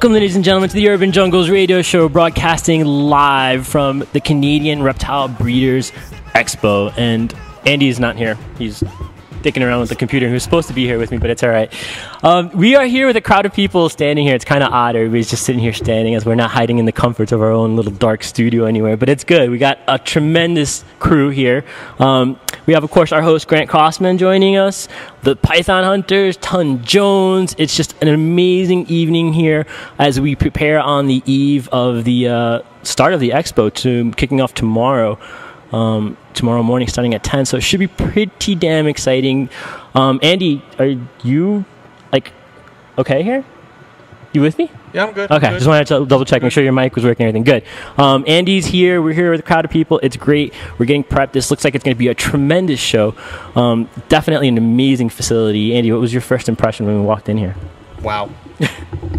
Welcome, ladies and gentlemen, to the Urban Jungles radio show, broadcasting live from the Canadian Reptile Breeders Expo. And Andy is not here. He's dicking around with the computer. He was supposed to be here with me, but it's all right. We are here with a crowd of people standing here. It's kind of odd. Everybody's just sitting here standing as we're not hiding in the comforts of our own little dark studio anywhere. But it's good. We got a tremendous crew here. We have, of course, our host, Grant Crossman, joining us. The Python Hunters, Ton Jones. It's just an amazing evening here as we prepare on the eve of the start of the Expo, to kicking off tomorrow. Tomorrow morning starting at 10, so it should be pretty damn exciting. Andy, are you okay here? You with me? Yeah, I'm good. Okay, I'm good. Just wanted to double check, make sure your mic was working, everything good. Andy's here. We're here with a crowd of people. It's great. We're getting prepped. This looks like it's going to be a tremendous show. Definitely an amazing facility. Andy, what was your first impression when we walked in here? Wow.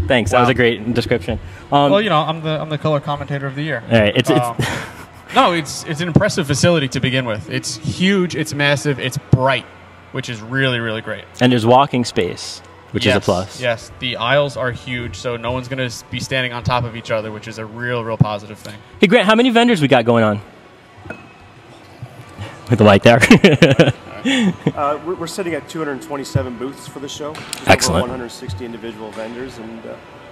Thanks. Wow. That was a great description. Well, you know, I'm the color commentator of the year. All right. No, it's an impressive facility to begin with. It's huge, it's massive, it's bright, which is really, really great. And there's walking space, which is a plus. Yes, the aisles are huge, so no one's going to be standing on top of each other, which is a real positive thing. Hey, Grant, how many vendors we got going on? With the light there. We're sitting at 227 booths for the show. Just Excellent. Over 160 individual vendors, and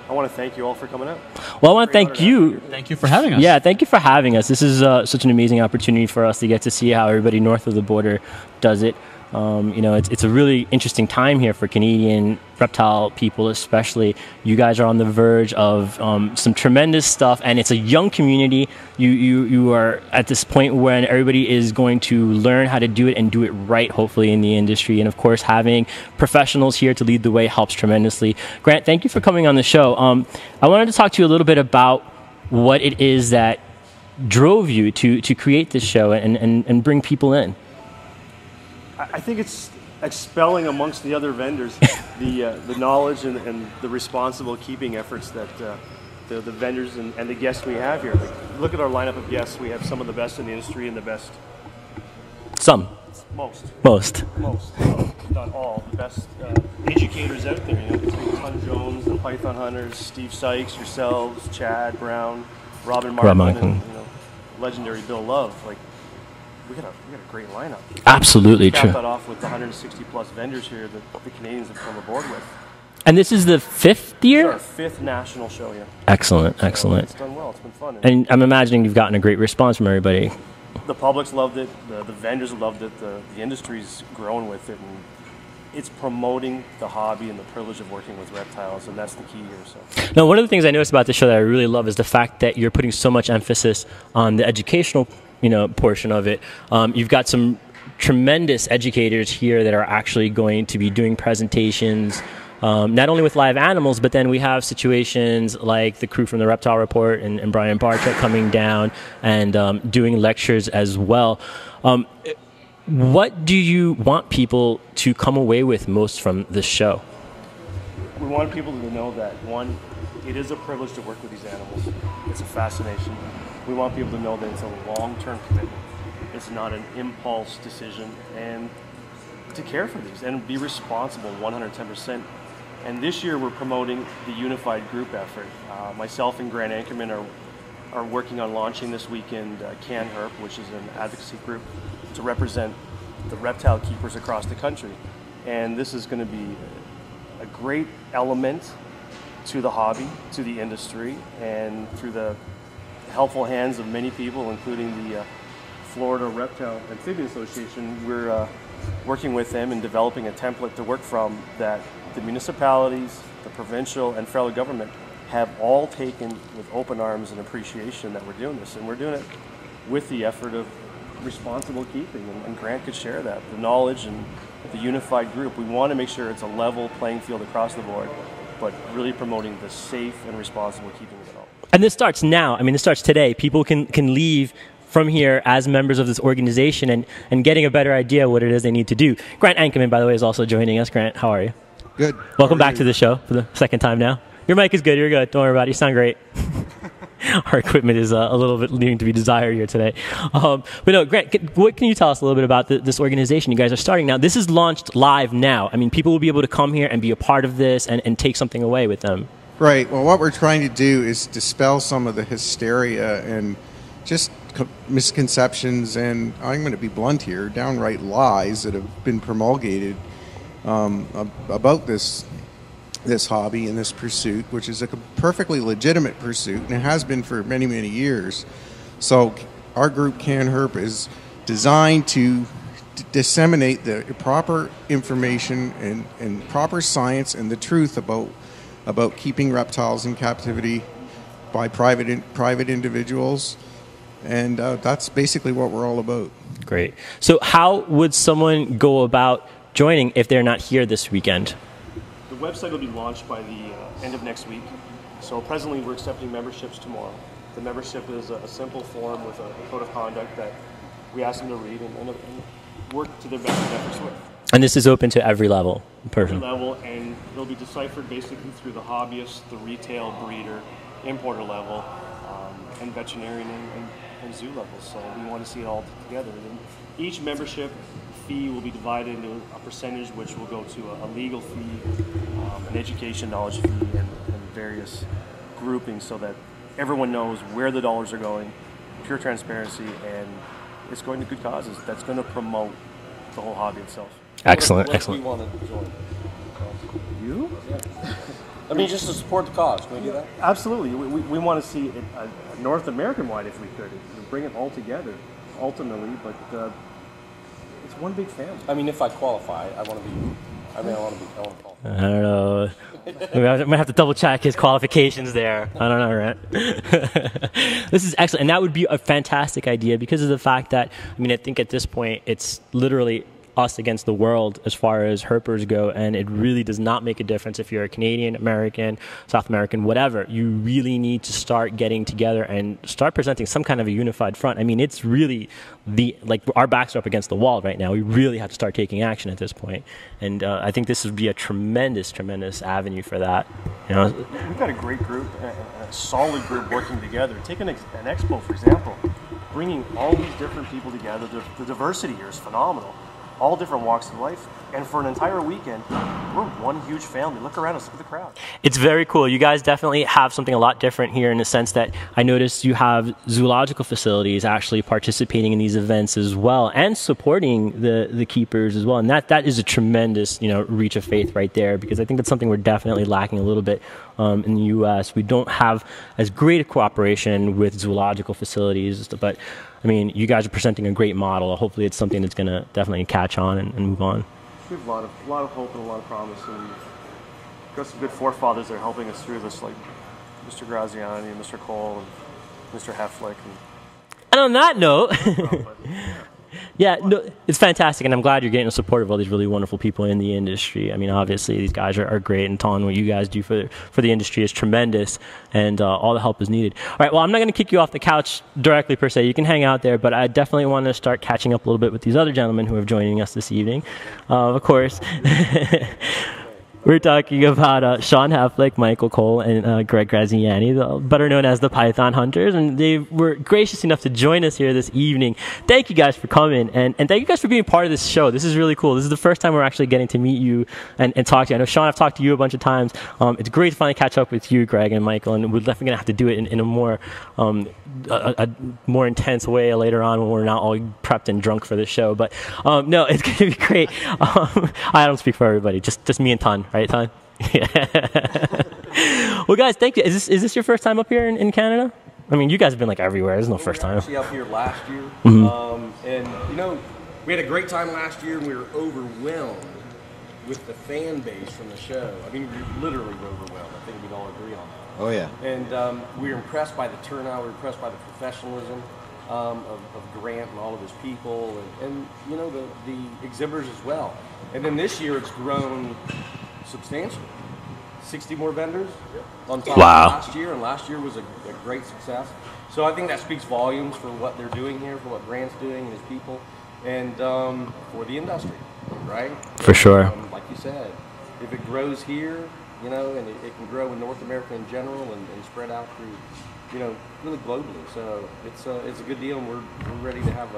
I want to thank you all for coming out. Well, I want to thank you. Thank you for having us. Yeah, thank you for having us. This is such an amazing opportunity for us to get to see how everybody north of the border does it. You know, it's a really interesting time here for Canadian reptile people, especially. You guys are on the verge of some tremendous stuff, and it's a young community. You are at this point when everybody is going to learn how to do it and do it right, hopefully, in the industry. And of course, having professionals here to lead the way helps tremendously. Grant, thank you for coming on the show. I wanted to talk to you a little bit about what it is that drove you to create this show and bring people in. I think it's expelling amongst the other vendors the knowledge and the responsible keeping efforts that the vendors and the guests we have here. Like, look at our lineup of guests. We have some of the best in the industry and the best. Most, not all, the best educators out there. You know, between Ton Jones, the Python Hunters, Steve Sykes, yourselves, Chad Brown, Robin Martin, and legendary Bill Love. Like, we got a great lineup. Absolutely true. Cap that off with the 160 plus vendors here that the Canadians have come aboard with. And this is the 5th year? It's our 5th national show here. Excellent, So excellent. it's done well. It's been fun. And I'm imagining you've gotten a great response from everybody. The public's loved it. The vendors loved it. The industry's grown with it. And it's promoting the hobby and the privilege of working with reptiles, and that's the key here. So. Now, one of the things I noticed about the show that I really love is the fact that you're putting so much emphasis on the educational portion of it. You've got some tremendous educators here that are actually going to be doing presentations, not only with live animals, but then we have situations like the crew from the Reptile Report and Brian Bartlett coming down and doing lectures as well. What do you want people to come away with most from this show? We want people to know that, one, it is a privilege to work with these animals. It's a fascination. We want people to know that it's a long-term commitment. It's not an impulse decision, and to care for these and be responsible 110%. And this year we're promoting the unified group effort. Myself and Grant Anchorman are working on launching this weekend Can Herp, which is an advocacy group to represent the reptile keepers across the country. And this is going to be a great element to the hobby, to the industry, and through the helpful hands of many people, including the Florida Reptile Amphibian Association. We're working with them and developing a template to work from that the municipalities, the provincial, and federal government have all taken with open arms and appreciation that we're doing this. And we're doing it with the effort of responsible keeping, and Grant could share that, the knowledge and the unified group. We want to make sure it's a level playing field across the board, but really promoting the safe and responsible keeping of it all. And this starts now. I mean, this starts today. People can leave from here as members of this organization and getting a better idea what it is they need to do. Grant Anchorman, by the way, is also joining us. Grant, how are you? Good. Welcome back to the show for the second time now. Your mic is good. You're good. Don't worry about it. You sound great. Our equipment is a little bit leaving to be desired here today. But no, Grant, what can you tell us a little bit about this organization you guys are starting now? This is launched live now. I mean, people will be able to come here and be a part of this and take something away with them. Right. Well, what we're trying to do is dispel some of the hysteria and just misconceptions, and I'm going to be blunt here, downright lies that have been promulgated about this hobby and this pursuit, which is a perfectly legitimate pursuit, and it has been for many, many years. So our group, Can Herp, is designed to disseminate the proper information and proper science and the truth about keeping reptiles in captivity by private individuals, and that's basically what we're all about. Great. So how would someone go about joining if they're not here this weekend? The website will be launched by the end of next week. So presently we're accepting memberships tomorrow. The membership is a simple form with a code of conduct that we ask them to read and work to their best efforts with. And this is open to every level person. Every level, and it'll be deciphered basically through the hobbyist, the retail, breeder, importer level, and veterinarian and zoo levels. So we want to see it all together. And each membership fee will be divided into a percentage, which will go to a legal fee, an education knowledge fee, and various groupings, so that everyone knows where the dollars are going, pure transparency, and it's going to good causes. That's going to promote the whole hobby itself. Excellent, what excellent. We want to join. You? Yeah. I mean, just to support the cause. Can we do that? Absolutely. We want to see it North American-wide, if we could. Bring it all together, ultimately, but it's one big family. I mean, if I qualify, I want to be. I want to qualify. I don't know. I might have to double check his qualifications there. I don't know, right? This is excellent. And that would be a fantastic idea because of the fact that, I mean, I think at this point, it's literally us against the world as far as herpers go, and it really does not make a difference if you're a Canadian, American, South American, whatever. You really need to start getting together and start presenting some kind of a unified front. I mean, it's really our backs are up against the wall right now. We really have to start taking action at this point, and I think this would be a tremendous avenue for that. You know, we've got a great group, a solid group working together. Take an Expo, for example, bringing all these different people together. The diversity here is phenomenal. All different walks of life, and for an entire weekend, we're one huge family. Look around us, look at the crowd. It's very cool. You guys definitely have something a lot different here in the sense that I noticed you have zoological facilities actually participating in these events as well and supporting the keepers as well. And that is a tremendous, reach of faith right there, because I think that's something we're definitely lacking a little bit in the U.S. We don't have as great a cooperation with zoological facilities, but I mean, you guys are presenting a great model. Hopefully it's something that's going to definitely catch on and move on. We have a lot of hope and a lot of promise, and we've got some good forefathers that are helping us through this, like Mr. Graziani and Mr. Cole and Mr. Hefflick. And on that note, yeah, no, it's fantastic, and I'm glad you're getting the support of all these really wonderful people in the industry. I mean, obviously, these guys are great, and telling what you guys do for the industry is tremendous, and all the help is needed. All right, well, I'm not going to kick you off the couch directly, per se. You can hang out there, but I definitely want to start catching up a little bit with these other gentlemen who are joining us this evening. Of course, we're talking about Shawn Hefflick, Michael Cole, and Greg Graziani, better known as the Python Hunters, and they were gracious enough to join us here this evening. Thank you guys for coming, and thank you guys for being part of this show. This is really cool. This is the first time we're actually getting to meet you and talk to you. I know, Shawn, I've talked to you a bunch of times. It's great to finally catch up with you, Greg and Michael, and we're definitely going to have to do it in a more more intense way later on when we're not all prepped and drunk for this show. But no, it's going to be great. I don't speak for everybody, just me and Ton. Right, Ton? Yeah. Well, guys, thank you. Is this your first time up here in Canada? I mean, you guys have been like everywhere. This is no first time. Actually up here last year, and we had a great time last year, and we were overwhelmed with the fan base from the show. I mean, we literally were overwhelmed. I think we'd all agree on that. Oh, yeah. And we were impressed by the turnout. We were impressed by the professionalism of Grant and all of his people, and the exhibitors as well. And then this year, it's grown substantially. 60 more vendors on top of last year, and last year was a great success. So I think that speaks volumes for what they're doing here, for what Grant's doing and his people, and for the industry, right? For sure. Like you said, if it grows here, and it can grow in North America in general and spread out through, really globally. So it's a good deal, and we're ready to have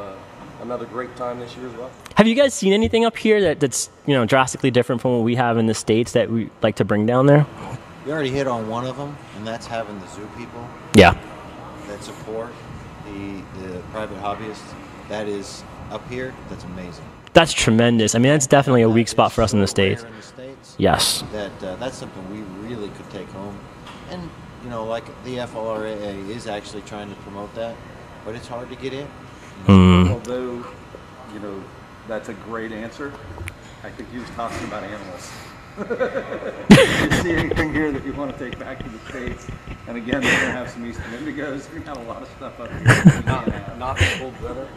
another great time this year as well. Have you guys seen anything up here that's drastically different from what we have in the States that we like to bring down there? You already hit on one of them, and that's having the zoo people Yeah. that support the private hobbyists. That is up here. That's amazing. That's tremendous. I mean, that's definitely a weak spot for us in the States. Yes. That's something we really could take home. And, you know, like the FLRAA is actually trying to promote that, but it's hard to get in. Although, you know, that's a great answer, I think he was talking about animals. If you see anything here that you want to take back to the States, and again, we're going to have some Eastern Indigos. We have a lot of stuff up here. Not the cold weather.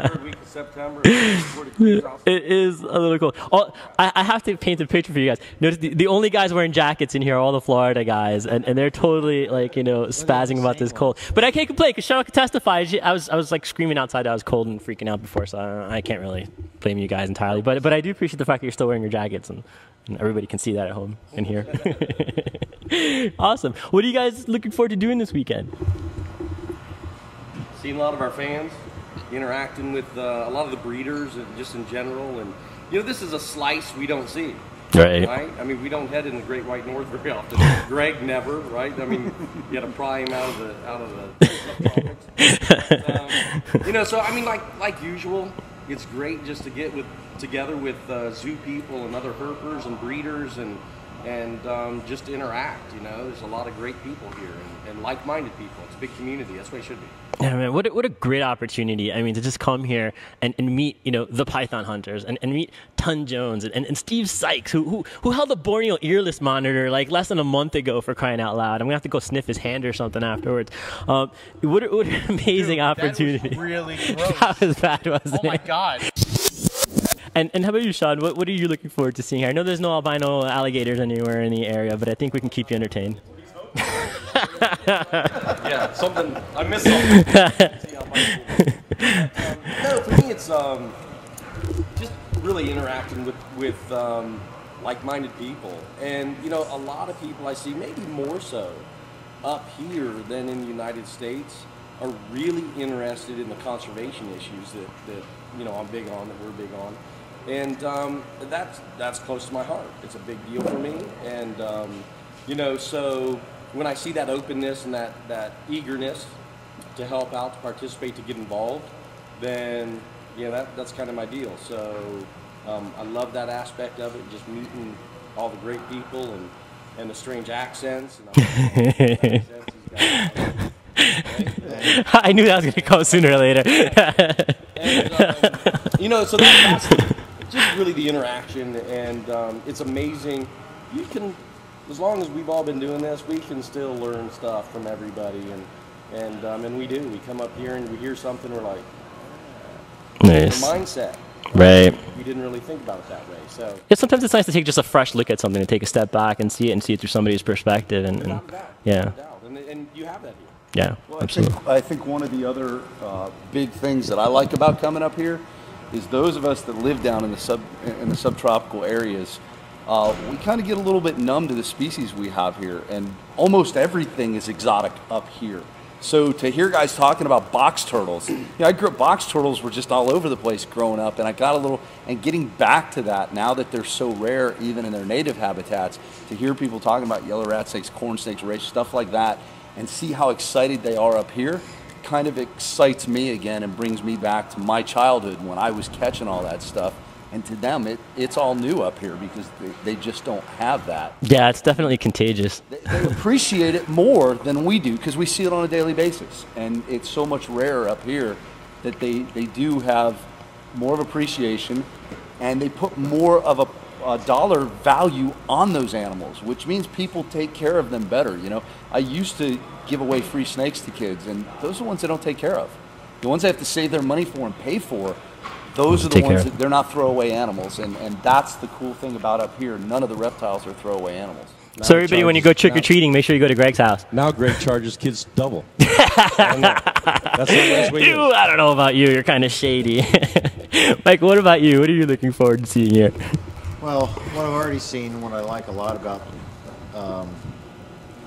Third week of September. It is a little cold. Oh, I have to paint a picture for you guys. Notice the only guys wearing jackets in here are all the Florida guys, and they're totally like, you know, spazzing about this cold. But I can't complain because Shawn can testify. I was like screaming outside that I was cold and freaking out before, so I can't really blame you guys entirely. But I do appreciate the fact that you're still wearing your jackets, and everybody can see that at home and here. Awesome. What are you guys looking forward to doing this weekend? Seeing a lot of our fans, interacting with a lot of the breeders and just in general, and you know, this is a slice we don't see. Right. I mean, we don't head in the Great White North very often. Greg never, right? I mean, you got to pry him out of the subtropics. You know, so I mean, like usual, it's great just to get together with zoo people and other herpers and breeders and just to interact. You know, there's a lot of great people here and like-minded people. It's a big community. That's what it should be. Yeah, man, what a great opportunity. I mean, to just come here and meet, you know, the python hunters and meet Ton Jones and Steve Sykes, who held a Borneo earless monitor like less than a month ago, for crying out loud. I'm going to have to go sniff his hand or something afterwards. What an amazing opportunity. That was really gross. How was bad, wasn't it? Oh, my God. And how about you, Shawn? What are you looking forward to seeing here? I know there's no albino alligators anywhere in the area, but I think we can keep you entertained. Yeah, something. I missed something. No, for me, it's just really interacting with like-minded people, and you know, a lot of people I see, maybe more so up here than in the United States, are really interested in the conservation issues that you know I'm big on, that we're big on, and that's close to my heart. It's a big deal for me, and you know, so when I see that openness and that eagerness to help out, to participate, to get involved, then yeah, that's kind of my deal. So I love that aspect of it, just meeting all the great people and the strange accents. And I knew that was going to come sooner or later. And, you know, so that's just really the interaction, and it's amazing. You can, as long as we've all been doing this, we can still learn stuff from everybody, and we do. We come up here and we hear something, we're like, nice. The mindset. Right. We didn't really think about it that way. So yeah, sometimes it's nice to take just a fresh look at something, to take a step back and see it through somebody's perspective, and yeah. And you have that here. Yeah, well, absolutely. I think one of the other big things that I like about coming up here is those of us that live down in the subtropical areas, we kind of get a little bit numb to the species we have here, and almost everything is exotic up here. So to hear guys talking about box turtles, you know, I grew up, box turtles were just all over the place growing up, and I got a little, and getting back to that now that they're so rare even in their native habitats, to hear people talking about yellow rat snakes, corn snakes, race, stuff like that, and see how excited they are up here, kind of excites me again and brings me back to my childhood when I was catching all that stuff. And to them, it's all new up here because they just don't have that. Yeah, it's definitely contagious. They appreciate it more than we do because we see it on a daily basis. And it's so much rarer up here that they do have more of appreciation, and they put more of a dollar value on those animals, which means people take care of them better. You know, I used to give away free snakes to kids, and those are the ones they don't take care of. The ones they have to save their money for and pay for, those are the ones that they're not throwaway animals, and that's the cool thing about up here. None of the reptiles are throwaway animals. So everybody, when you go trick-or-treating, make sure you go to Greg's house. Now Greg charges kids double. That's the last way. Ew, I don't know about you. You're kind of shady. Mike, what about you? What are you looking forward to seeing here? Well, what I've already seen, what I like a lot about the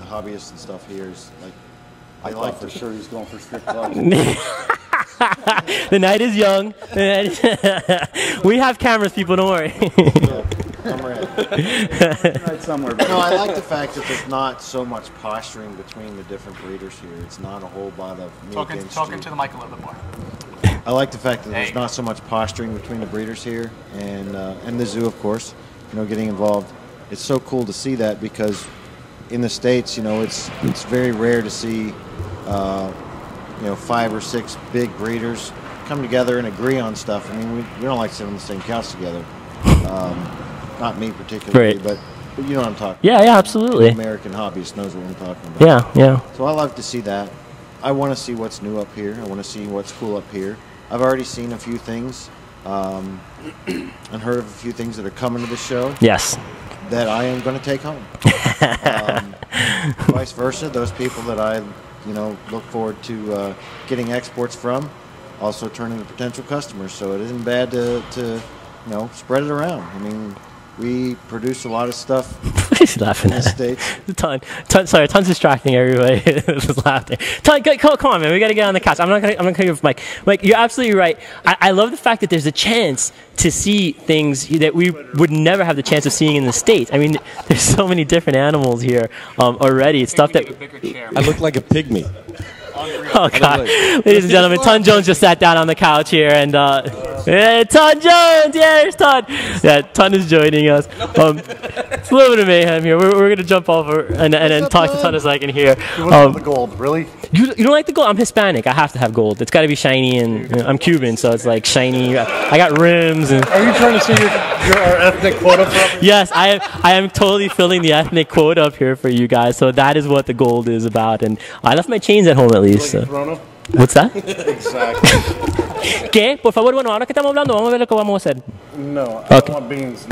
hobbyists and stuff here is, like, I thought for sure he's going for strip clubs. The night is young. We have cameras, people. Don't worry. I'm ready. Right somewhere. No, I like the fact that there's not so much posturing between the different breeders here. It's not a whole lot of me against Talking you. to the mic a little bit more. I like the fact that there's not so much posturing between the breeders here and the zoo, of course. You know, getting involved. It's so cool to see that because in the States, you know, it's very rare to see, you know, 5 or 6 big breeders come together and agree on stuff. I mean, we don't like to sit on the same couch together. Not me particularly, Right. but you know what I'm talking about. Yeah, absolutely. The American hobbyist knows what I'm talking about. Yeah. So I love to see that. I want to see what's new up here. I want to see what's cool up here. I've already seen a few things and heard of a few things that are coming to the show. Yes. That I am going to take home. Vice versa, those people that I, you know, look forward to getting exports from, also turn into potential customers. So it isn't bad to you know, spread it around. I mean, we produce a lot of stuff. He's laughing in the States. Sorry, Ton's distracting everybody. Just laughing. Ton, come on, man. We got to get on the couch. I'm not gonna give Mike. Mike, you're absolutely right. I love the fact that there's a chance to see things that we would never have the chance of seeing in the States. I mean, there's so many different animals here already. It's stuff that I look like a pygmy. Oh God, ladies and gentlemen, Ton Jones just sat down on the couch here, and hey, Ton Jones, there's Ton. Yeah, Ton is joining us. It's a little bit of mayhem here. We're gonna jump over and talk to Ton a second here. You want the gold, really? You don't like the gold? I'm Hispanic. I have to have gold. It's got to be shiny, and you know, I'm Cuban, so it's like shiny. I got rims. And are you trying to see our ethnic quota? Yes, I am totally filling the ethnic quota up here for you guys. So that is what the gold is about. And I left my chains at home at least. So. What's that? Exactly. ¿Qué? Por favor, bueno, ahora que estamos hablando, vamos a ver lo que vamos a hacer. No, I don't want beans.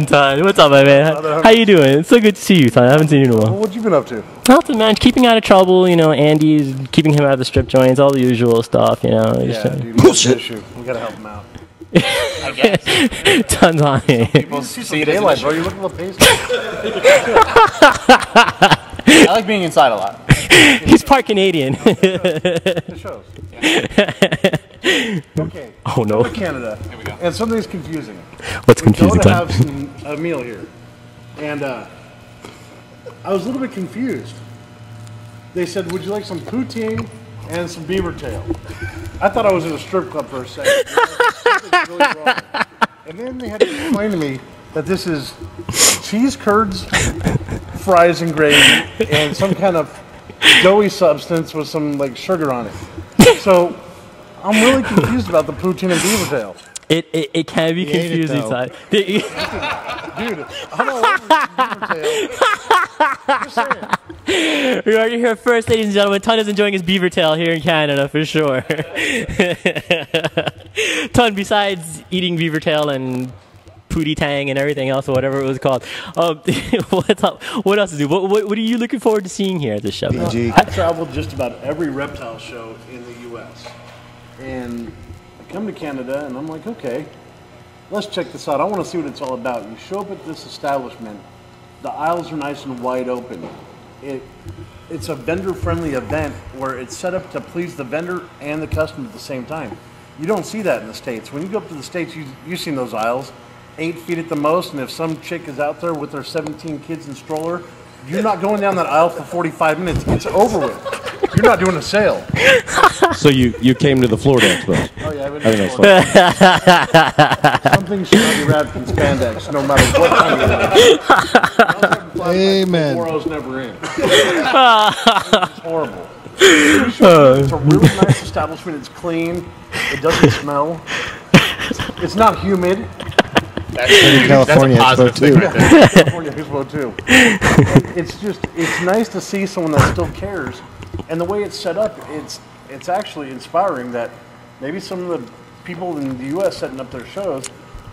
Ton. What's up, my man? How you doing? It's so good to see you, Ton. I haven't seen you in a while. Well, what you been up to? Nothing, man. Keeping out of trouble, you know, Andy's keeping him out of the strip joints, all the usual stuff, you know. Yeah, dude, bullshit. We gotta help him out. I guess. Tons on it. People see daylight, bro. You look a little pasty. I like being inside a lot. He's part Canadian. It shows. Okay. Oh no. Go to Canada. Here we go. And something's confusing. What's confusing? We go to have a meal here, and I was a little bit confused. They said, "Would you like some poutine and some beaver tail?" I thought I was in a strip club for a second. Something's really wrong. And then they had to explain to me that this is cheese curds, fries and gravy, and some kind of doughy substance with some like sugar on it. So I'm really confused about the poutine and beaver tail. It can be confusing, son. Dude, I'm all over beaver tail. Just saying. We are here first, ladies and gentlemen. Ton is enjoying his beaver tail here in Canada, for sure. Ton, besides eating beaver tail and pootie tang and everything else, or whatever it was called, what's up? What else is it? What are you looking forward to seeing here at this show? I've traveled just about every reptile show in the U.S. And I come to Canada, and I'm like, okay, let's check this out. I want to see what it's all about. You show up at this establishment. The aisles are nice and wide open. It's a vendor-friendly event where it's set up to please the vendor and the customer at the same time. You don't see that in the States. When you go up to the States, you've seen those aisles, 8 feet at the most, and if some chick is out there with her 17 kids in stroller, you're not going down that aisle for 45 minutes. It's over with. You're not doing a sale. So you came to the Florida Expo? Oh yeah, I've been to Florida. Something should not be wrapped in spandex, no matter what time you're in. Amen. 4 hours never in. It's horrible. It's a really nice establishment. It's clean. It doesn't smell. It's not humid. In California Expo too. California Expo too. It's nice to see someone that still cares, and the way it's set up, it's actually inspiring that maybe some of the people in the U.S. setting up their shows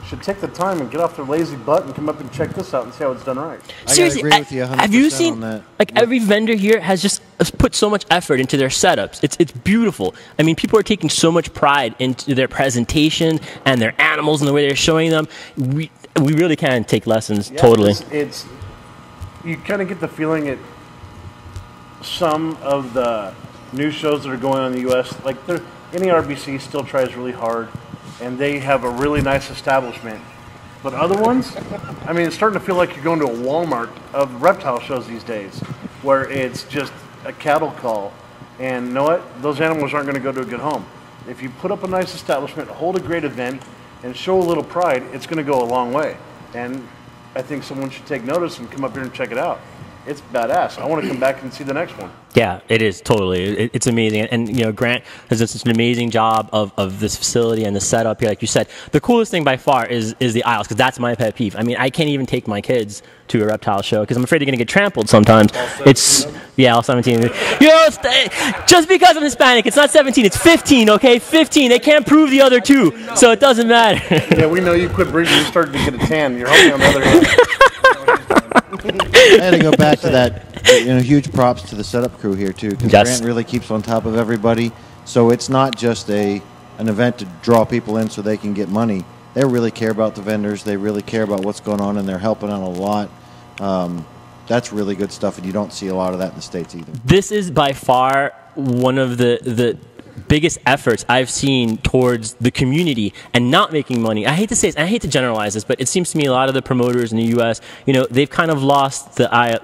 should take the time and get off their lazy butt and come up and check this out and see how it's done right. Seriously, I agree with you 100% have you seen on that. like every vendor here has just put so much effort into their setups. It's beautiful. I mean, people are taking so much pride into their presentation and their animals and the way they're showing them. We really can take lessons totally. It's you kind of get the feeling at some of the new shows that are going on in the U.S. like any RBC still tries really hard, and they have a really nice establishment. But other ones, I mean, it's starting to feel like you're going to a Walmart of reptile shows these days, where it's just a cattle call. And you know what? Those animals aren't going to go to a good home. If you put up a nice establishment, hold a great event, and show a little pride, it's going to go a long way. And I think someone should take notice and come up here and check it out. It's badass. I want to come back and see the next one. Yeah, it is totally. It's amazing, and you know, Grant has done such an amazing job of this facility and the setup here. Like you said, the coolest thing by far is the aisles, because that's my pet peeve. I mean, I can't even take my kids to a reptile show because I'm afraid they're going to get trampled sometimes. It's all 17. You know, just because I'm Hispanic, it's not 17, it's 15. Okay, 15. They can't prove the other two, so it doesn't matter. Yeah, we know you quit breeding. You started to get a tan. You're holding on the other hand. I had to go back to that. You know, huge props to the setup crew here too, because Grant really keeps on top of everybody. So it's not just an event to draw people in so they can get money. They really care about the vendors. They really care about what's going on, and they're helping out a lot. That's really good stuff, and you don't see a lot of that in the States either. This is by far one of the biggest efforts I've seen towards the community and not making money. I hate to say this, I hate to generalize this, but it seems to me a lot of the promoters in the U.S., you know, they've kind of lost their eye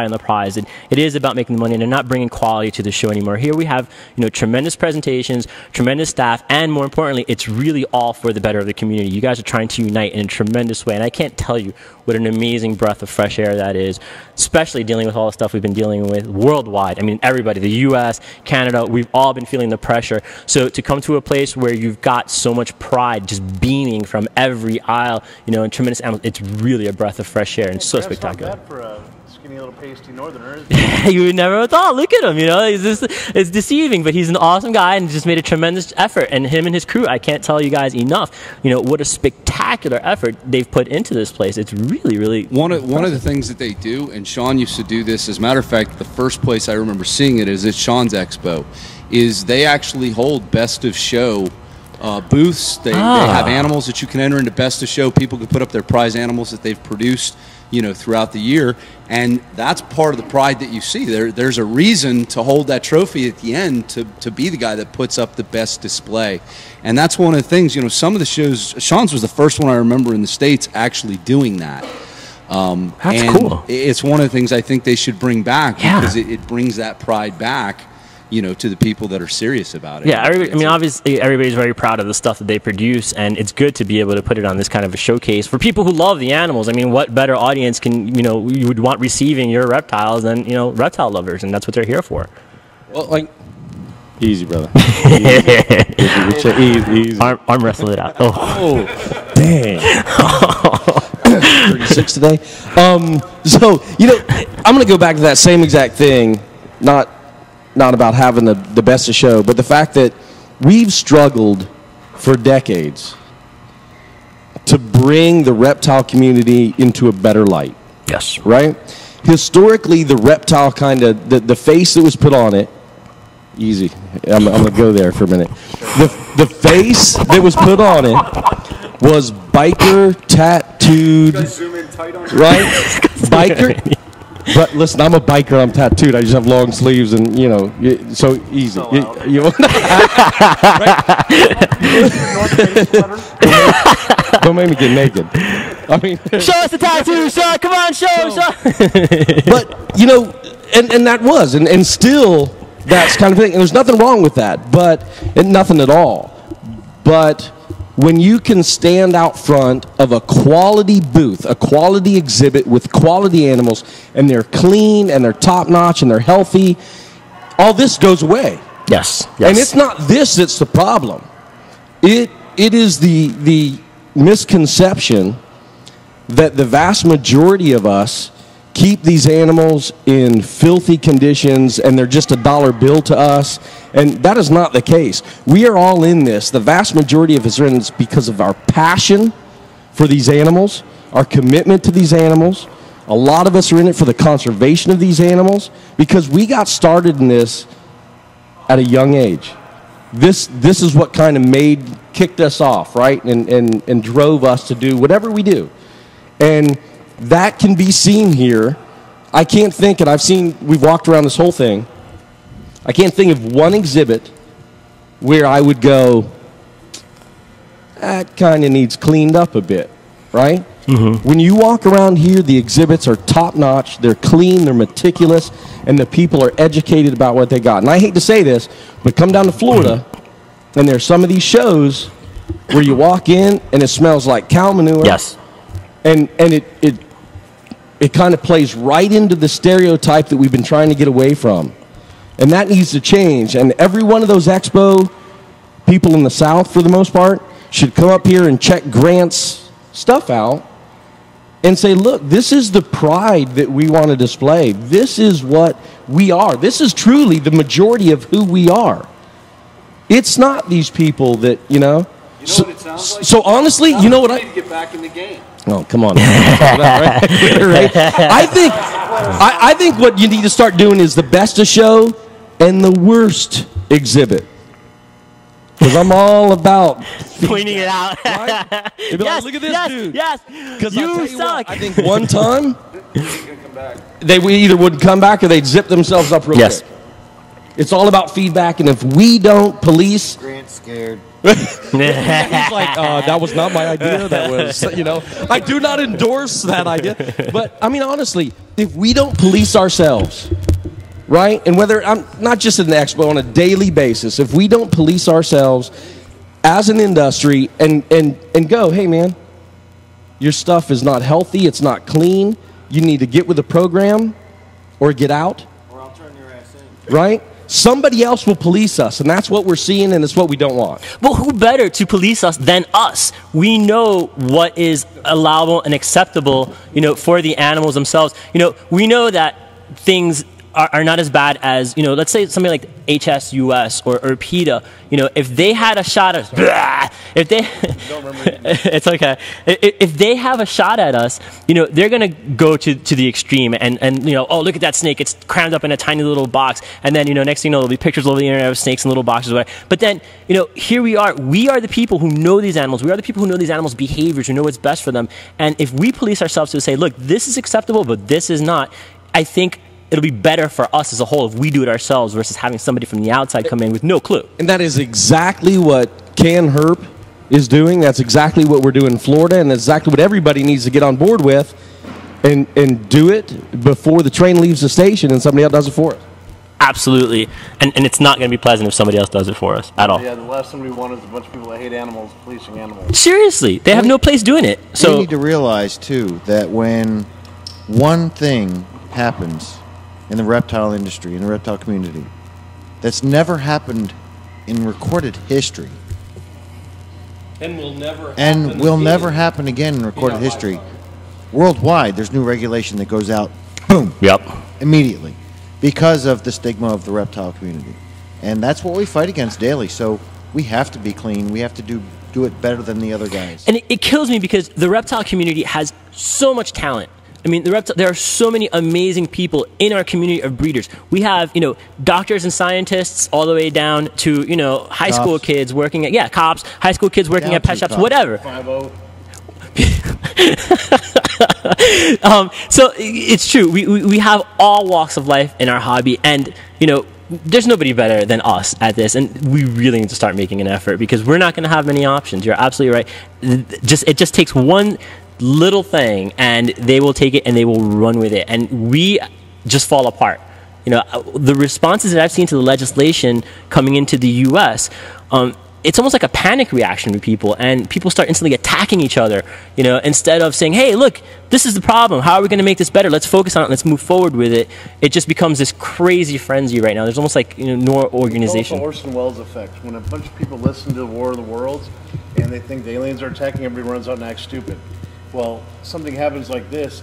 on the prize. It is about making money, and they're not bringing quality to the show anymore. Here we have, you know, tremendous presentations, tremendous staff, and more importantly, it's really all for the better of the community. You guys are trying to unite in a tremendous way, and I can't tell you what an amazing breath of fresh air that is, especially dealing with all the stuff we've been dealing with worldwide. I mean, everybody, the U.S., Canada, we've all been feeling the pressure. So to come to a place where you've got so much pride just beaming from every aisle, you know, and tremendous animals, it's really a breath of fresh air and so spectacular. Not bad for a skinny little pasty northerner. You would never have thought. Look at him, you know. It's deceiving, but he's an awesome guy and just made a tremendous effort. And him and his crew, I can't tell you guys enough, you know, what a spectacular effort they've put into this place. It's really, really one of the things that they do, and Shawn used to do this. As a matter of fact, the first place I remember seeing it is at Shawn's Expo. Is they actually hold best of show booths. They have animals that you can enter into best of show. People can put up their prize animals that they've produced, you know, throughout the year, and that's part of the pride that you see. There's a reason to hold that trophy at the end to be the guy that puts up the best display, and that's one of the things. You know, some of the shows, Shawn's was the first one I remember in the States actually doing that. That's cool. It's one of the things I think they should bring back because it brings that pride back, you know, to the people that are serious about it. Yeah, I mean, obviously, everybody's very proud of the stuff that they produce, and it's good to be able to put it on this kind of a showcase for people who love the animals. I mean, what better audience can, you know, you would want receiving your reptiles than, you know, reptile lovers, and that's what they're here for. Well, like, easy, brother. Easy. Arm wrestle it out. Oh, dang. 36 today. So, you know, I'm going to go back to that same exact thing, not about having the best of show, but the fact that we've struggled for decades to bring the reptile community into a better light. Yes. Right? Historically, the reptile kind of, the face that was put on it, easy, I'm going to go there for a minute. The face that was put on it was biker, tattooed, right? Biker. But listen, I'm a biker. I'm tattooed. I just have long sleeves, and you know, so easy. Don't make me get naked. I mean, show us the tattoo, Shawn. Come on, show. But you know, and that was, and still, that's kind of thing. And there's nothing wrong with that, but nothing at all. But when you can stand out front of a quality booth, a quality exhibit with quality animals, and they're clean and they're top notch and they're healthy, all this goes away. Yes. And it's not this that's the problem. It is the misconception that the vast majority of us keep these animals in filthy conditions and they're just a dollar bill to us, and that is not the case. We are all in this. The vast majority of us are in this because of our passion for these animals, our commitment to these animals. A lot of us are in it for the conservation of these animals because we got started in this at a young age. This is what kind of kicked us off, right, and drove us to do whatever we do. And that can be seen here. I can't think, and we've walked around this whole thing, I can't think of one exhibit where I would go, that kind of needs cleaned up a bit, right? Mm-hmm. When you walk around here, the exhibits are top-notch, they're clean, they're meticulous, and the people are educated about what they got. And I hate to say this, but come down to Florida, and there's some of these shows where you walk in and it smells like cow manure. Yes. And it kind of plays right into the stereotype that we've been trying to get away from. And that needs to change. And every one of those Expo people in the South, for the most part, should come up here and check Grant's stuff out and say, look, this is the pride that we want to display. This is what we are. This is truly the majority of who we are. It's not these people that, You know what it sounds like? So honestly, you know what I need to get back in the game. Oh, come on. Right? I think what you need to start doing is the best of show and the worst exhibit. Because I'm all about pointing it out. Right? Yes, like, look at this dude. Yes, Because you suck. I think one time they either wouldn't come back or they'd zip themselves up real quick. It's all about feedback, and if we don't police, Grant's scared. He's like, that was not my idea. That was, I do not endorse that idea. But I mean, honestly, if we don't police ourselves, right? And whether I'm not just in the Expo, on a daily basis, if we don't police ourselves as an industry and go, hey man, your stuff is not healthy, it's not clean, you need to get with the program or get out. Or I'll turn your ass in. Right? Somebody else will police us, and that's what we're seeing, and it's what we don't want. Well, who better to police us than us? We know what is allowable and acceptable, for the animals themselves. We know that things are not as bad as, let's say something like HSUS or PETA. If they had a shot at us, it's okay. If they have a shot at us, they're going to go to the extreme and oh, look at that snake. It's crammed up in a tiny little box. And then, next thing you know, there'll be pictures all over the internet of snakes in little boxes or whatever. But then, here we are. We are the people who know these animals. We are the people who know these animals' behaviors, who know what's best for them. And if we police ourselves to say, look, this is acceptable, but this is not, I think it'll be better for us as a whole if we do it ourselves versus having somebody from the outside come in with no clue. And that is exactly what Can Herp is doing. That's exactly what we're doing in Florida, and that's exactly what everybody needs to get on board with and do it before the train leaves the station and somebody else does it for us. Absolutely. And it's not going to be pleasant if somebody else does it for us at all. Yeah, the last thing we want is a bunch of people that hate animals policing animals. Seriously. They have no place doing it. So you need to realize, too, that when one thing happens in the reptile industry, in the reptile community, that's never happened in recorded history, and will never happen again in recorded history. Worldwide, there's new regulation that goes out, boom, immediately, because of the stigma of the reptile community. And that's what we fight against daily. So we have to be clean. We have to do it better than the other guys. And it kills me because the reptile community has so much talent. I mean, there are so many amazing people in our community of breeders. We have, doctors and scientists all the way down to, high school kids working at, cops, high school kids working at pet shops, whatever. 5-0. So it's true. We have all walks of life in our hobby, and, there's nobody better than us at this, and we really need to start making an effort because we're not going to have many options. You're absolutely right. It just takes one little thing and they will take it and they will run with it, and we just fall apart. The responses that I've seen to the legislation coming into the US, it's almost like a panic reaction to people, and people start instantly attacking each other, instead of saying, hey, look, this is the problem, how are we going to make this better, let's focus on it, let's move forward with it. It just becomes this crazy frenzy right now. There's almost like no organization. It's the Orson Welles effect. When a bunch of people listen to the War of the Worlds and they think the aliens are attacking, everybody runs out and acts stupid. Well, something happens like this,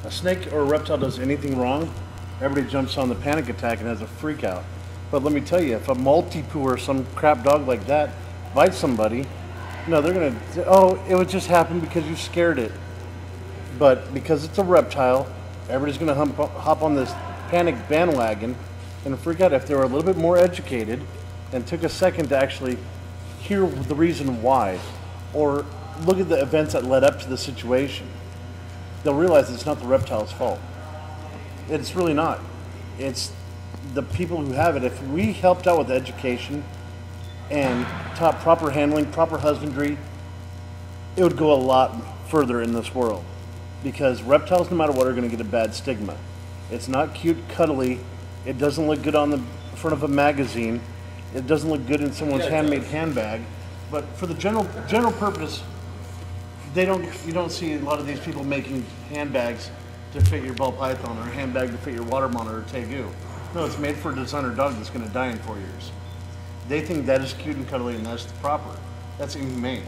a snake or a reptile does anything wrong, everybody jumps on the panic attack and has a freak out. But let me tell you, if a Maltipoo or some crap dog like that bites somebody, they're going to, it would just happen because you scared it. But because it's a reptile, everybody's going to hop on this panic bandwagon and freak out. If they were a little bit more educated and took a second to actually hear the reason why, or look at the events that led up to the situation, they'll realize it's not the reptile's fault. It's really not. It's the people who have it. If we helped out with education and taught proper handling, proper husbandry, it would go a lot further in this world. Because reptiles, no matter what, are going to get a bad stigma. It's not cute, cuddly. It doesn't look good on the front of a magazine. It doesn't look good in someone's handmade handbag. But for the general purpose, you don't see a lot of these people making handbags to fit your ball python or a handbag to fit your water monitor or tegu. No, it's made for a designer dog that's going to die in 4 years. They think that is cute and cuddly and that's the proper. That's inhumane.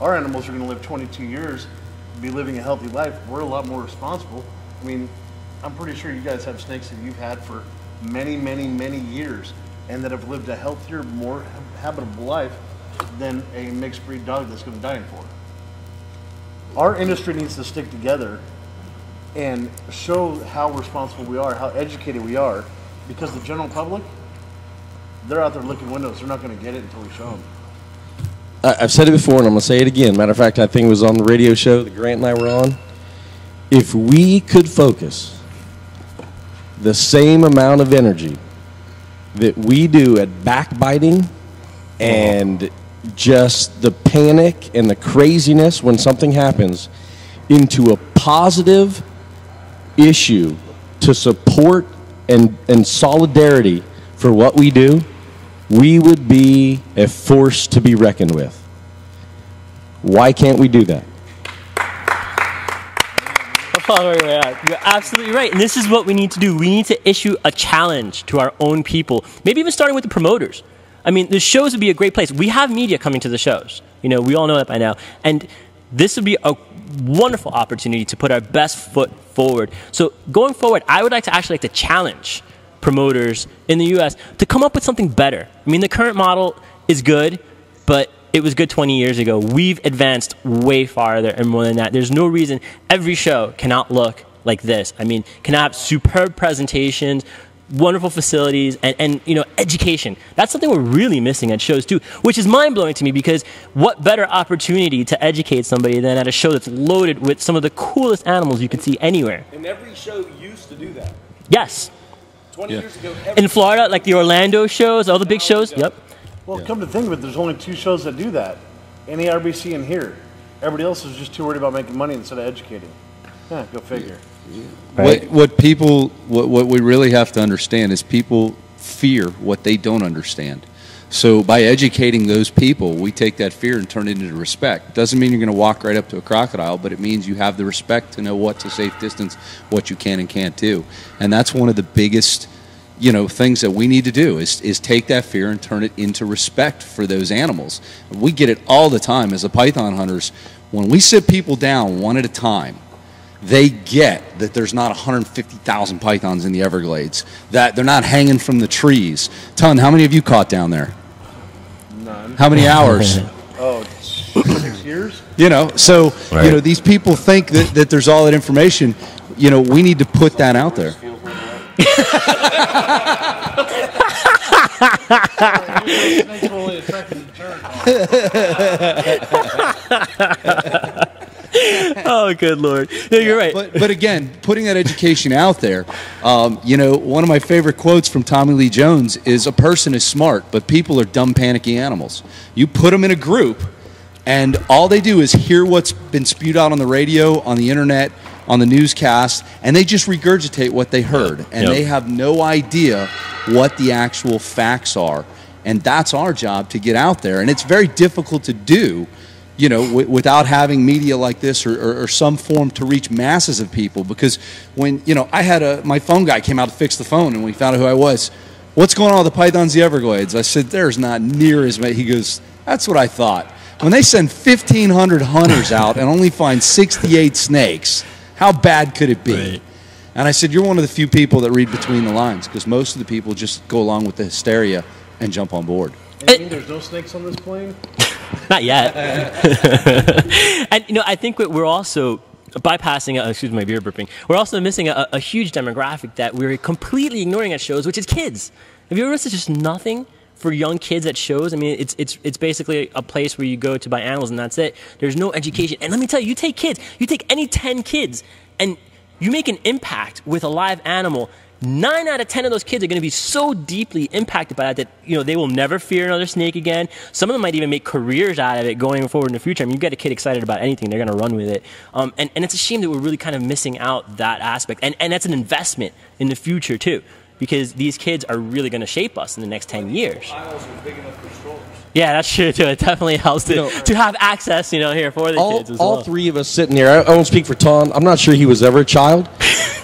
Our animals are going to live 22 years, be living a healthy life. We're a lot more responsible. I mean, I'm pretty sure you guys have snakes that you've had for many, many, many years and that have lived a healthier, more habitable life than a mixed breed dog that's going to die in 4. Our industry needs to stick together and show how responsible we are, how educated we are, because the general public, they're out there licking windows. They're not going to get it until we show them. I've said it before, and I'm going to say it again. Matter of fact, I think it was on the radio show that Grant and I were on. If we could focus the same amount of energy that we do at backbiting and just the panic and the craziness when something happens into a positive issue to support and solidarity for what we do, we would be a force to be reckoned with. Why can't we do that? You're absolutely right. And this is what we need to do. We need to issue a challenge to our own people, maybe even starting with the promoters. I mean, the shows would be a great place. We have media coming to the shows. You know, we all know that by now. And this would be a wonderful opportunity to put our best foot forward. So going forward, I would actually like to challenge promoters in the U.S. to come up with something better. I mean, the current model is good, but it was good 20 years ago. We've advanced way farther and more than that. There's no reason every show cannot look like this. I mean, cannot have superb presentations, wonderful facilities, and you know, education. That's something we're really missing at shows too, which is mind-blowing to me, because what better opportunity to educate somebody than at a show that's loaded with some of the coolest animals you could see anywhere. And every show used to do that. Yes. 20 years ago. In Florida, like the Orlando shows, all the big shows. Yep. Well, come to think of it, there's only 2 shows that do that. NARBC and here. Everybody else is just too worried about making money instead of educating. Go figure. Right. What we really have to understand is people fear what they don't understand. So by educating those people, we take that fear and turn it into respect. Doesn't mean you're going to walk right up to a crocodile, but it means you have the respect to know what to safe distance, what you can and can't do. And that's one of the biggest, you know, things that we need to do is take that fear and turn it into respect for those animals. We get it all the time as the python hunters. When we sit people down one at a time, they get that there's not 150,000 pythons in the Everglades, that they're not hanging from the trees. Ton, how many have you caught down there? None. How many hours? Oh, 6 years? You know, so, you know, these people think that there's all that information. You know, we need to put that out there. Oh, good Lord. No, you're right. But again, putting that education out there, you know, one of my favorite quotes from Tommy Lee Jones is, a person is smart, but people are dumb, panicky animals. You put them in a group, and all they do is hear what's been spewed out on the radio, on the internet, on the newscast, and they just regurgitate what they heard. And they have no idea what the actual facts are. And that's our job, to get out there. And it's very difficult to do, you know, without having media like this or some form to reach masses of people. Because when, you know, I had my phone guy came out to fix the phone, and we found out who I was. What's going on with the pythons, the Everglades? I said, there's not near as many. He goes, that's what I thought. When they send 1,500 hunters out and only find 68 snakes, how bad could it be? Right. And I said, you're one of the few people that read between the lines, because most of the people just go along with the hysteria and jump on board. And you mean there's no snakes on this plane? Not yet. And, you know, I think we're also bypassing, excuse my beer burping, we're also missing a huge demographic that we're completely ignoring at shows, which is kids. Have you ever noticed there's just nothing for young kids at shows? I mean, it's basically a place where you go to buy animals, and that's it. There's no education. And let me tell you, you take kids, you take any 10 kids, and you make an impact with a live animal. 9 out of 10 of those kids are going to be so deeply impacted by that they will never fear another snake again. Some of them might even make careers out of it going forward in the future. I mean, you get a kid excited about anything, they're going to run with it. And it's a shame that we're really kind of missing out that aspect. And that's an investment in the future too, because these kids are really going to shape us in the next 10 years. Yeah, that's true too. It definitely helps to have access, here for the kids as well. All three of us sitting here, I won't speak for Tom. I'm not sure he was ever a child.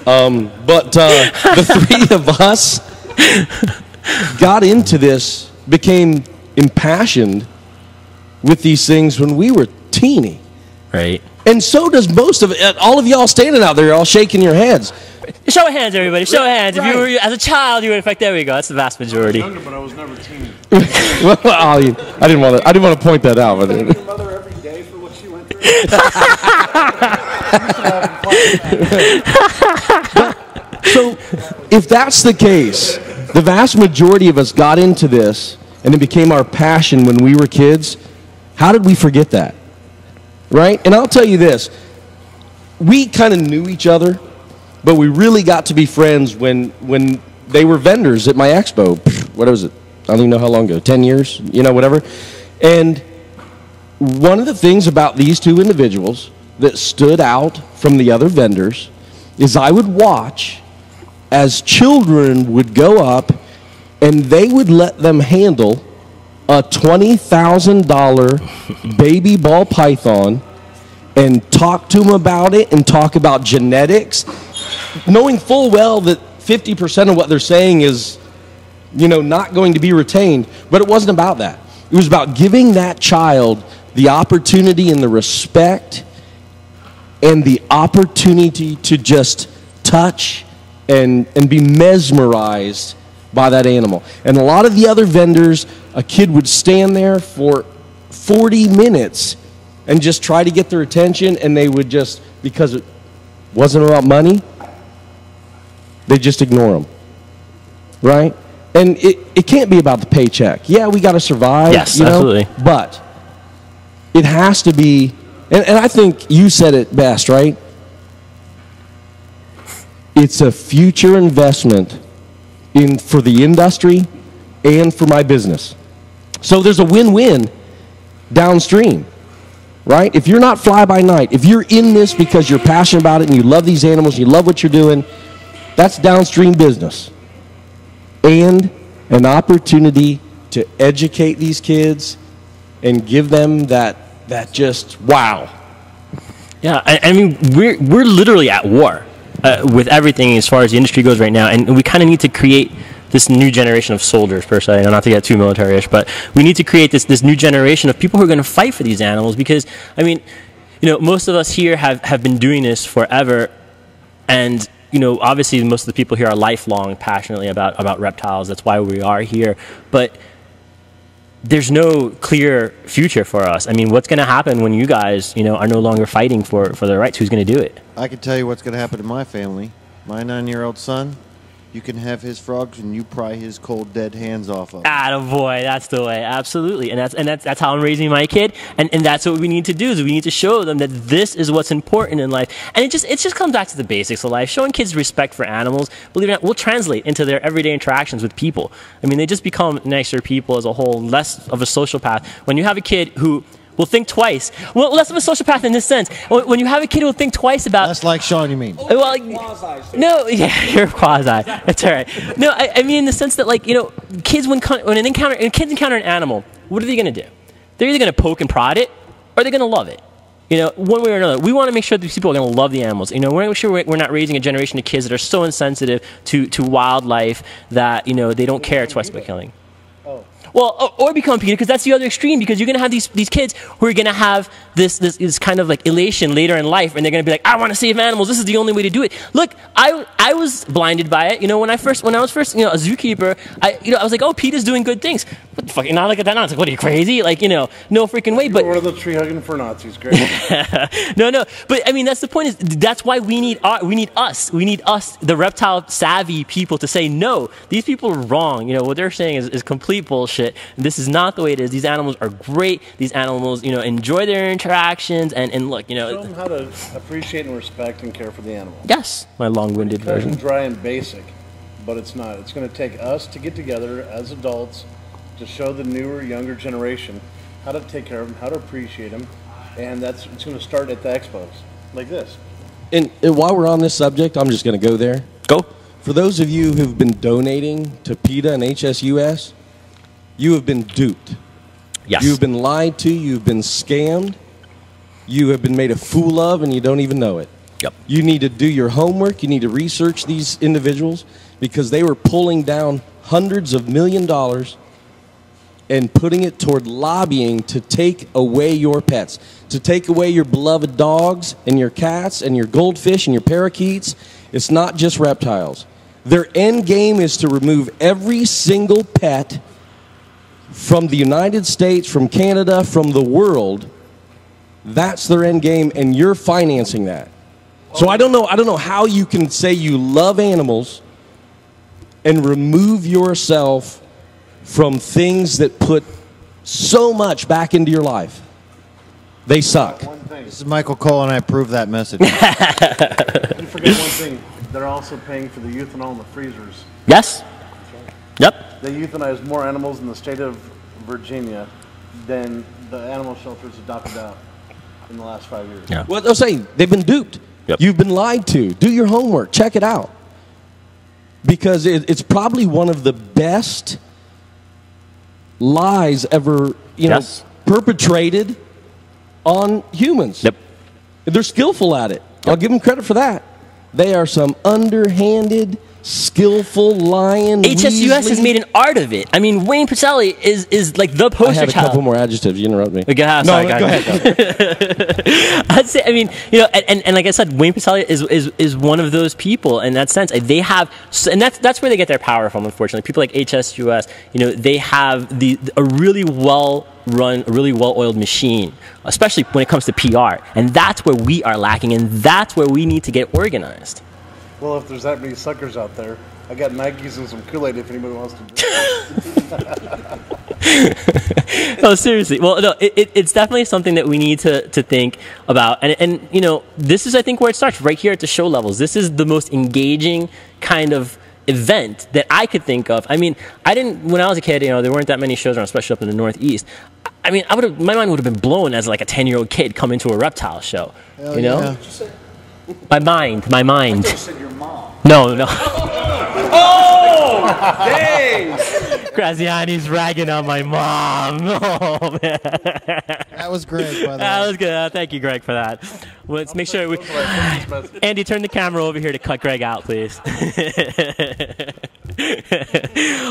But the three of us got into this, became impassioned with these things when we were teeny. Right. And so does most of it. All of y'all standing out there, all shaking your heads. Show of hands, everybody. Show of hands. Right. If you were as a child, you were in fact. There we go. That's the vast majority. I was younger, but I was never teeny. Well, I didn't want to point that out. But Your mother every day for what she went through. So, if that's the case, the vast majority of us got into this, and it became our passion when we were kids. How did we forget that? Right? And I'll tell you this. We kind of knew each other, but we really got to be friends when they were vendors at my expo. What was it? I don't even know how long ago. 10 years? Whatever. And one of the things about these two individuals that stood out from the other vendors is I would watch as children would go up and they would let them handle a $20,000 baby ball python and talk to them about it and talk about genetics, knowing full well that 50% of what they're saying is, not going to be retained. But it wasn't about that. It was about giving that child the opportunity and the respect and the opportunity to just touch and be mesmerized by that animal. And a lot of the other vendors, a kid would stand there for 40 minutes and just try to get their attention, and they would just, because it wasn't about money, they just ignore them. Right? And it can't be about the paycheck. Yeah, we got to survive. Yes, absolutely. But it has to be, and I think you said it best, right? It's a future investment for the industry and for my business. So there's a win-win downstream, right? If you're not fly-by-night, if you're in this because you're passionate about it and you love these animals, you love what you're doing, that's downstream business. And an opportunity to educate these kids and give them that just wow. Yeah, I mean, we're literally at war with everything as far as the industry goes right now, and we kind of need to create this new generation of soldiers, per se. Not to get too military-ish, but we need to create this new generation of people who are going to fight for these animals, because, I mean, most of us here have been doing this forever, and obviously most of the people here are lifelong passionately about reptiles. That's why we are here. But there's no clear future for us. I mean, what's going to happen when you guys, are no longer fighting for their rights? Who's going to do it? I can tell you what's going to happen to my family. My 9-year-old son, you can have his frogs and you pry his cold dead hands off of him. Attaboy, that's the way, absolutely. And that's how I'm raising my kid, and that's what we need to do, is we need to show them that this is what's important in life. And it just comes back to the basics of life. Showing kids respect for animals, believe it or not, will translate into their everyday interactions with people. I mean, they just become nicer people as a whole, less of a sociopath. When you have a kid who will think twice. Well, less of a sociopath in this sense. When you have a kid who will think twice about... That's like Shawn, you mean? Well, no, yeah, you're quasi. That's all right. No, I mean in the sense that, kids when kids encounter an animal, what are they going to do? They're either going to poke and prod it, or they're going to love it. One way or another. We want to make sure these people are going to love the animals. We want to make sure we're not raising a generation of kids that are so insensitive to wildlife that, they don't care twice about killing. Well, or become PETA, because that's the other extreme, because you're going to have these kids who are going to have this kind of elation later in life, and they're going to be like, I want to save animals. This is the only way to do it. Look, I was blinded by it. When I was first, a zookeeper, I was like, oh, PETA's doing good things. What the fuck? Not like that. Not like, what are you, crazy? No freaking way. But one of the tree hugging for Nazis, great. No. But I mean, that's the point. Is that's why we need us, the reptile savvy people, to say no. These people are wrong. What they're saying is complete bullshit. This is not the way it is. These animals are great. These animals, enjoy their interactions, and look, show them how to appreciate and respect and care for the animal. Yes, my long-winded version. Dry and basic. but it's not. It's going to take us to get together as adults to show the newer, younger generation how to take care of them, how to appreciate them, and it's going to start at the expos, like this. And while we're on this subject, I'm just going to go there. Go. For those of you who've been donating to PETA and HSUS, you have been duped. Yes. You've been lied to, you've been scammed, you have been made a fool of, and you don't even know it. Yep. You need to do your homework, you need to research these individuals, because they were pulling down hundreds of $millions and putting it toward lobbying to take away your pets, to take away your beloved dogs and your cats and your goldfish and your parakeets. It's not just reptiles. Their end game is to remove every single pet from the United States, from Canada, from the world. That's their end game, and you're financing that. So I don't know how you can say you love animals and remove yourself from things that put so much back into your life. They suck. This is Michael Cole, and I approve that message. You forget one thing. They're also paying for the euthanasia in the freezers. Yes. Yep. They euthanize more animals in the state of Virginia than the animal shelters adopted out in the last 5 years. Yeah. Well, they're saying they've been duped. Yep. You've been lied to. Do your homework. Check it out. Because it's probably one of the best lies ever, perpetrated on humans. Yep. They're skillful at it. I'll give them credit for that. They are some underhanded, skillful lying. HSUS has made an art of it. I mean, Wayne Pacelli is like the poster I had a child. couple more adjectives. You interrupt me. Go ahead. I'd say, I mean, and like I said, Wayne Pacelli is one of those people in that sense. They have, and that's where they get their power from. Unfortunately, people like HSUS, they have a really well-run, really well-oiled machine, especially when it comes to PR, and that's where we are lacking, and that's where we need to get organized. Well, if there's that many suckers out there, I got Nikes and some Kool-Aid if anybody wants to drink. No, seriously. Well, no, it's definitely something that we need to think about. And this is, I think, where it starts, right here at the show levels. This is the most engaging kind of event that I could think of. I mean, when I was a kid, there weren't that many shows around, especially up in the Northeast. I mean, my mind would have been blown as like a 10-year-old kid coming to a reptile show. Hell yeah. My mind. I thought you said your mom. No. Oh! Dang! Graziani's ragging on my mom. Oh, man. That was Greg, by the way. That was good. Thank you, Greg, for that. Well, let's make sure Andy, turn the camera over here to cut Greg out, please.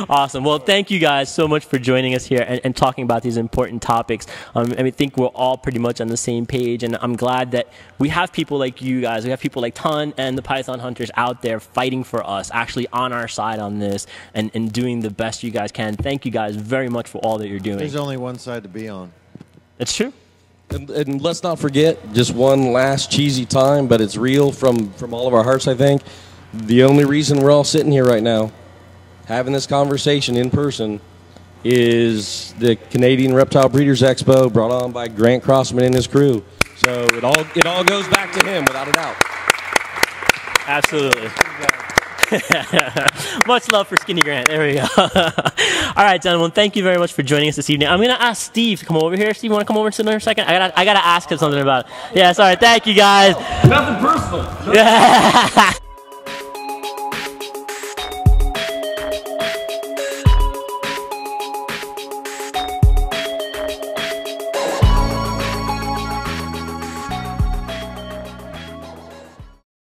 Awesome. Well, thank you guys so much for joining us here and talking about these important topics. I think we're all pretty much on the same page, and I'm glad that we have people like you guys. We have people like Ton and the Python Hunters out there fighting for us, actually on our side on this and doing the best you guys can. Thank you guys very much for all that you're doing. There's only one side to be on. That's true. And let's not forget, just one last cheesy time, but it's real from all of our hearts, I think. The only reason we're all sitting here right now, having this conversation in person, is the Canadian Reptile Breeders Expo brought on by Grant Crossman and his crew. So it all goes back to him, without a doubt. Absolutely. Much love for Skinny Grant. There we go. All right, gentlemen. Thank you very much for joining us this evening. I'm going to ask Steve to come over here. Steve, you want to come over and sit there a second? I gotta ask him something about it. Yeah, sorry. Thank you, guys. Nothing personal. Yeah.